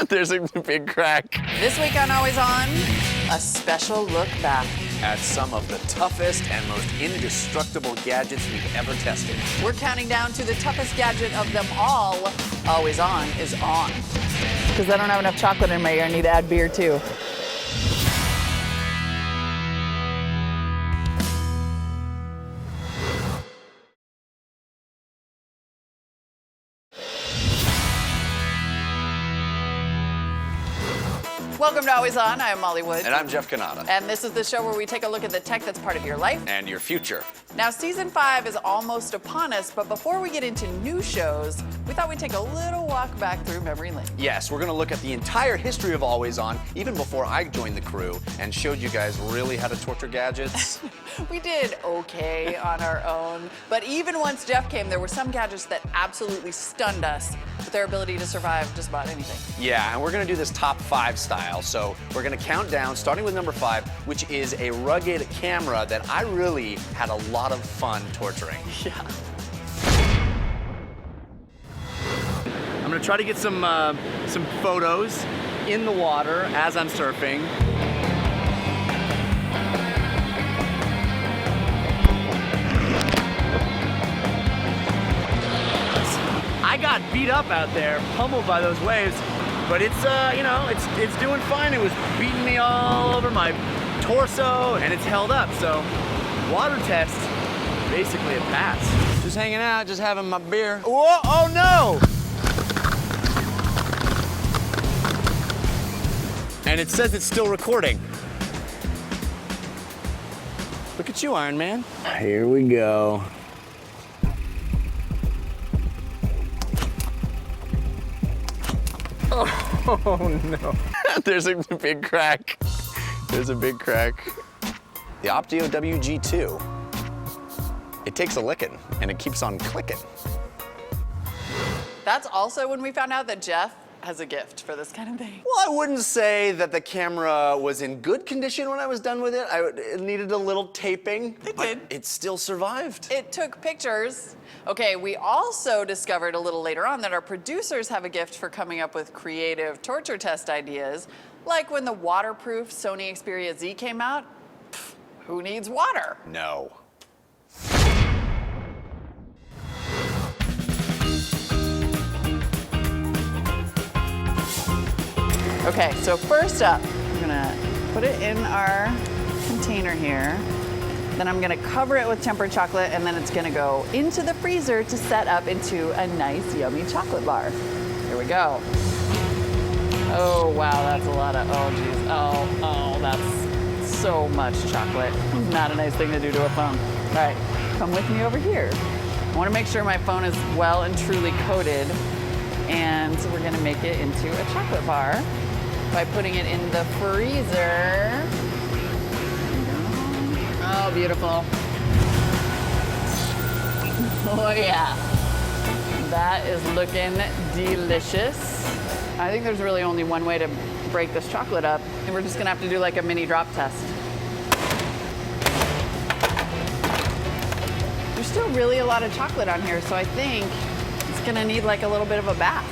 There's a big crack. This week on Always On, a special look back At some of the toughest and most indestructible gadgets we've ever tested. We're counting down to the toughest gadget of them all. Always On is on. Because I don't have enough chocolate in my ear, I need to add beer too. Welcome to Always On. I'm Molly Wood. And I'm Jeff Cannata. And this is the show where we take a look at the tech that's part of your life. And your future. Now, season 5 is almost upon us, but before we get into new shows, we thought we'd take a little walk back through memory lane. Yes, we're going to look at the entire history of Always On, even before I joined the crew, and showed you guys really how to torture gadgets. We did okay on our own, but even once Jeff came, there were some gadgets that absolutely stunned us with their ability to survive just about anything. Yeah, and we're going to do this top 5 style. So we're going to count down, starting with number 5, which is a rugged camera that I really had a lot of fun torturing. Yeah. I'm gonna try to get some photos in the water as I'm surfing. I got beat up out there, pummeled by those waves, but it's it's doing fine. It was beating me all over my torso, and it's held up. So, water test, basically a pass. Just hanging out, just having my beer. Whoa! Oh no! And it says it's still recording. Look at you, Iron Man. Here we go. Oh no. There's a big crack. There's a big crack. The Optio WG2. It takes a licking, and it keeps on clicking. That's also when we found out that Jeff has a gift for this kind of thing. Well, I wouldn't say that the camera was in good condition when I was done with it. It needed a little taping. It did. It still survived. It took pictures. Okay, we also discovered a little later on that our producers have a gift for coming up with creative torture test ideas, like when the waterproof Sony Xperia Z came out. Pfft, who needs water? No. Okay, so first up, I'm gonna put it in our container here. Then I'm gonna cover it with tempered chocolate, and then it's gonna go into the freezer to set up into a nice, yummy chocolate bar. Here we go. Oh, wow, that's a lot of, oh, geez. Oh, that's so much chocolate. Not a nice thing to do to a phone. All right, come with me over here. I wanna make sure my phone is well and truly coated, and we're gonna make it into a chocolate bar by putting it in the freezer. Oh, beautiful. Oh yeah. That is looking delicious. I think there's really only one way to break this chocolate up, and we're just gonna have to do like a mini drop test. There's still really a lot of chocolate on here, so I think it's gonna need like a little bit of a bath.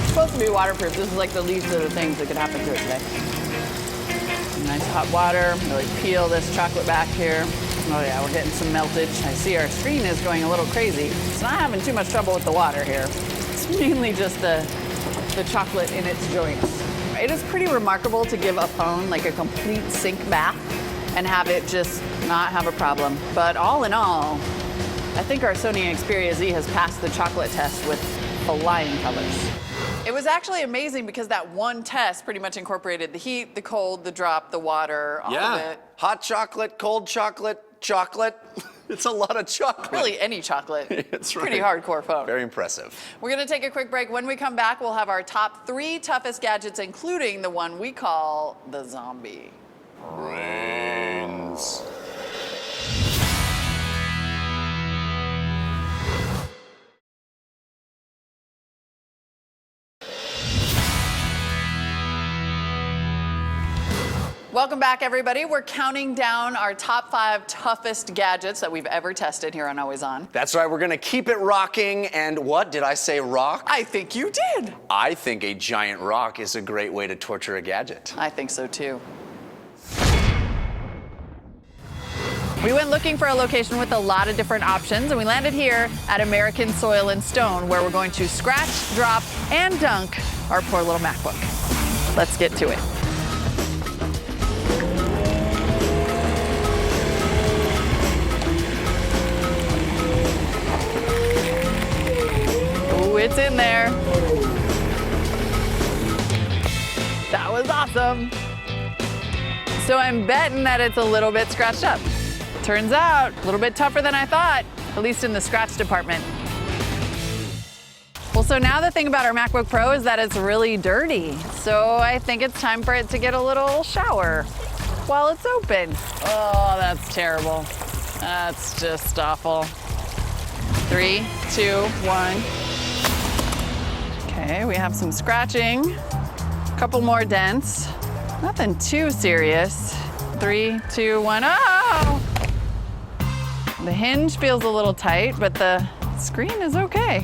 It's supposed to be waterproof. This is like the least of the things that could happen to it today. Nice hot water, really peel this chocolate back here. Oh yeah, we're getting some meltage. I see our screen is going a little crazy. It's not having too much trouble with the water here. It's mainly just the chocolate in its joints. It is pretty remarkable to give a phone like a complete sink bath and have it just not have a problem. But all in all, I think our Sony Xperia Z has passed the chocolate test with flying colors. It was actually amazing because that one test pretty much incorporated the heat, the cold, the drop, the water, all of it. Hot chocolate, cold chocolate, chocolate. It's a lot of chocolate. Really, any chocolate. It's right. Pretty hardcore phone. Very impressive. We're gonna take a quick break. When we come back, we'll have our top 3 toughest gadgets, including the one we call the zombie. Brains. Welcome back, everybody. We're counting down our top 5 toughest gadgets that we've ever tested here on Always On. That's right, we're gonna keep it rocking, and what, did I say rock? I think you did. I think a giant rock is a great way to torture a gadget. I think so too. We went looking for a location with a lot of different options, and we landed here at American Soil and Stone, where we're going to scratch, drop, and dunk our poor little MacBook. Let's get to it. Ooh, it's in there. That was awesome. So I'm betting that it's a little bit scratched up. Turns out, a little bit tougher than I thought, at least in the scratch department. Well, so now the thing about our MacBook Pro is that it's really dirty. So I think it's time for it to get a little shower while it's open. Oh, that's terrible. That's just awful. 3, 2, 1. Okay, we have some scratching. A couple more dents. Nothing too serious. 3, 2, 1. Oh! The hinge feels a little tight, but the screen is okay.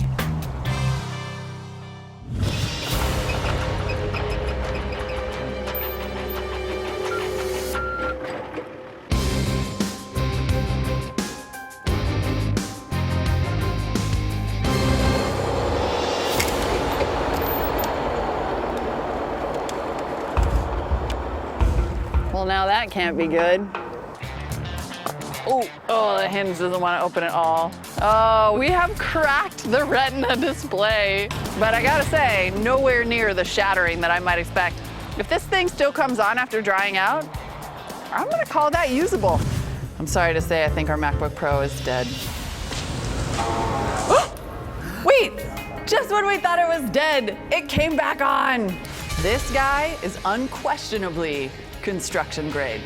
Well, now that can't be good. Oh, the hinge doesn't want to open at all. Oh, we have cracked the Retina display. But I gotta say, nowhere near the shattering that I might expect. If this thing still comes on after drying out, I'm gonna call that usable. I'm sorry to say, I think our MacBook Pro is dead. Wait, just when we thought it was dead, it came back on. This guy is unquestionably construction grade.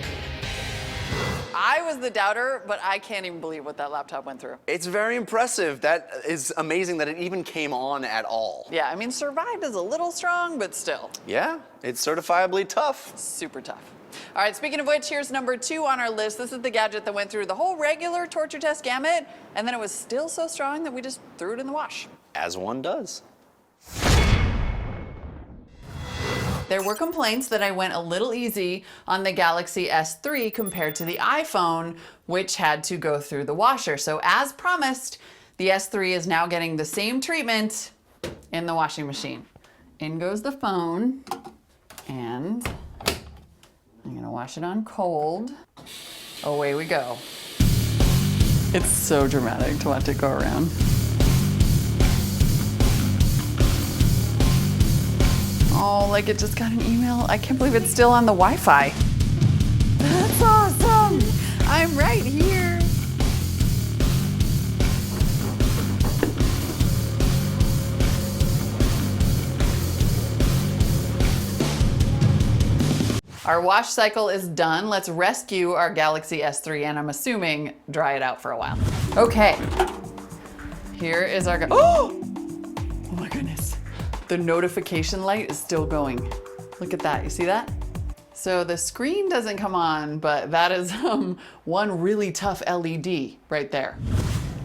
I was the doubter, but I can't even believe what that laptop went through. It's very impressive. That is amazing that it even came on at all. Yeah, I mean, survived is a little strong, but still. Yeah, it's certifiably tough. Super tough. All right, speaking of which, here's number 2 on our list. This is the gadget that went through the whole regular torture test gamut, and then it was still so strong that we just threw it in the wash. As one does. There were complaints that I went a little easy on the Galaxy S3 compared to the iPhone, which had to go through the washer. So as promised, the S3 is now getting the same treatment in the washing machine. In goes the phone, and I'm gonna wash it on cold. Away we go. It's so dramatic to watch it go around. Oh, like it just got an email. I can't believe it's still on the Wi-Fi. That's awesome. I'm right here. Our wash cycle is done. Let's rescue our Galaxy S3 and I'm assuming dry it out for a while. Okay. Here is our, oh my goodness. The notification light is still going. Look at that, you see that? So the screen doesn't come on, but that is one really tough LED right there.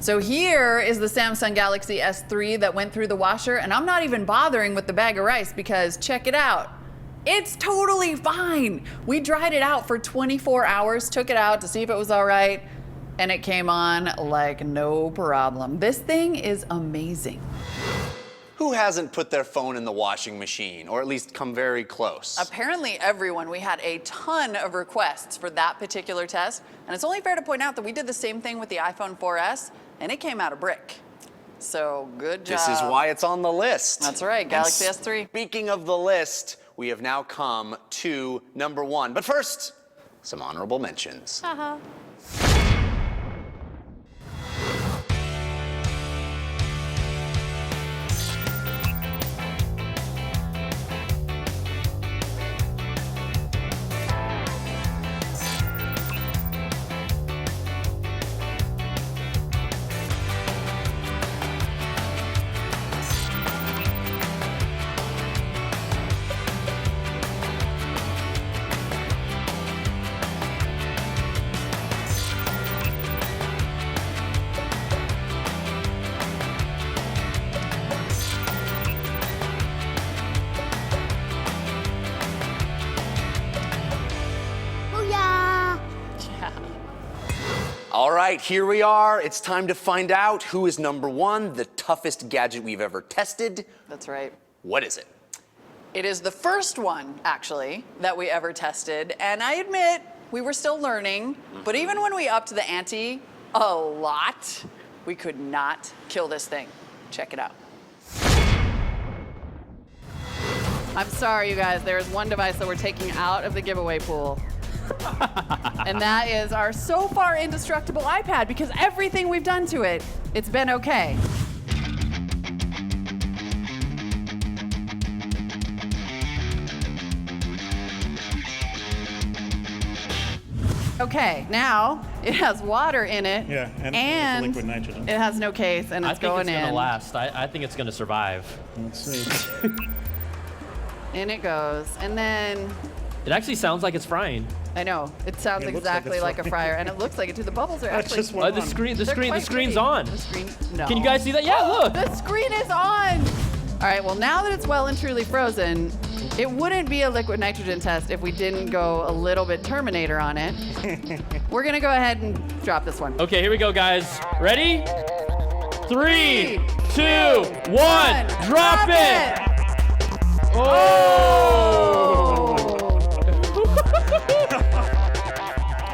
So here is the Samsung Galaxy S3 that went through the washer, and I'm not even bothering with the bag of rice because check it out. It's totally fine. We dried it out for 24 hours, took it out to see if it was all right, and it came on like no problem. This thing is amazing. Who hasn't put their phone in the washing machine, or at least come very close? Apparently everyone. We had a ton of requests for that particular test, and it's only fair to point out that we did the same thing with the iPhone 4S, and it came out a brick. So good job. This is why it's on the list. That's right, Galaxy S3. Speaking of the list, we have now come to number 1. But first, some honorable mentions. Haha. All right, here we are. It's time to find out who is number one, the toughest gadget we've ever tested. That's right. What is it? It is the first one, actually, that we ever tested. And I admit, we were still learning. But even when we upped the ante a lot, we could not kill this thing. Check it out. I'm sorry, you guys. There is one device that we're taking out of the giveaway pool. And that is our so far indestructible iPad, because everything we've done to it, it's been okay. Okay, now it has water in it. Yeah, and and liquid nitrogen. it has no case, and it's going in. I think it's gonna last. I think it's gonna survive. Let's see. In it goes, and then It actually sounds like it's frying. I know it sounds It looks exactly like like it's a fryer, and it looks like it too. The bubbles are That's actually. just one The on. screen, they're quite screen's pretty. on. The screen. No. Can you guys see that? Yeah, look. The screen is on. All right. Well, now that it's well and truly frozen, it wouldn't be a liquid nitrogen test if we didn't go a little bit Terminator on it. We're gonna go ahead and drop this one. Okay, here we go, guys. Ready? 3, 2, 1. one. Drop it. Oh!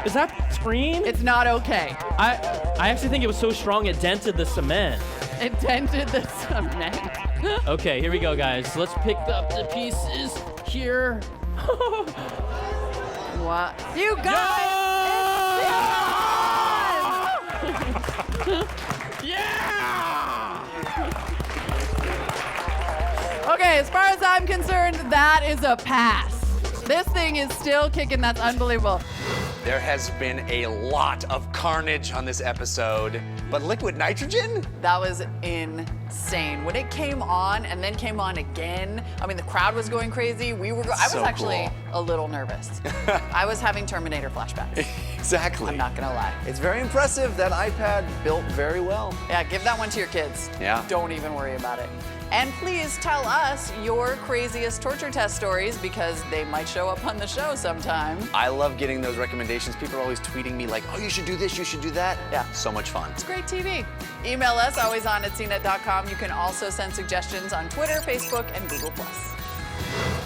Is that screen? It's not okay. I actually think it was so strong it dented the cement. It dented the cement. Okay, here we go, guys. Let's pick up the pieces here. What? You guys! Yeah! Okay, as far as I'm concerned, that is a pass. This thing is still kicking. That's unbelievable. There has been a lot of carnage on this episode, but liquid nitrogen? That was insane. When it came on and then came on again, I mean, the crowd was going crazy. I was So actually cool. a little nervous. I was having Terminator flashbacks. Exactly. I'm not gonna lie. It's very impressive. That iPad built very well. Yeah, give that one to your kids. Yeah. Don't even worry about it. And please tell us your craziest torture test stories, because they might show up on the show sometime. I love getting those recommendations. People are always tweeting me like, oh, you should do this, you should do that. Yeah. So much fun. It's great TV. Email us, alwayson@cnet.com. You can also send suggestions on Twitter, Facebook, and Google+.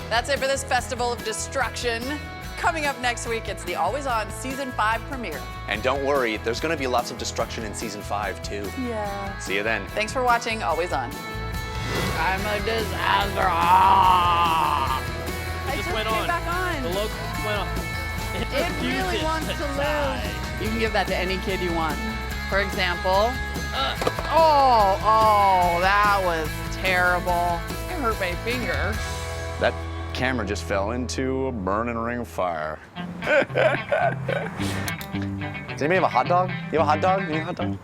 That's it for this Festival of Destruction. Coming up next week, it's the Always On Season 5 premiere. And don't worry, there's going to be lots of destruction in Season 5, too. Yeah. See you then. Thanks for watching Always On. I'm a disaster. I just went came on. back on. The logo went on. It really refuses wants to die. lose. You can give that to any kid you want. For example, oh, that was terrible. It hurt my finger. That camera just fell into a burning ring of fire. Does anybody have a hot dog? You have a hot dog? You need a hot dog?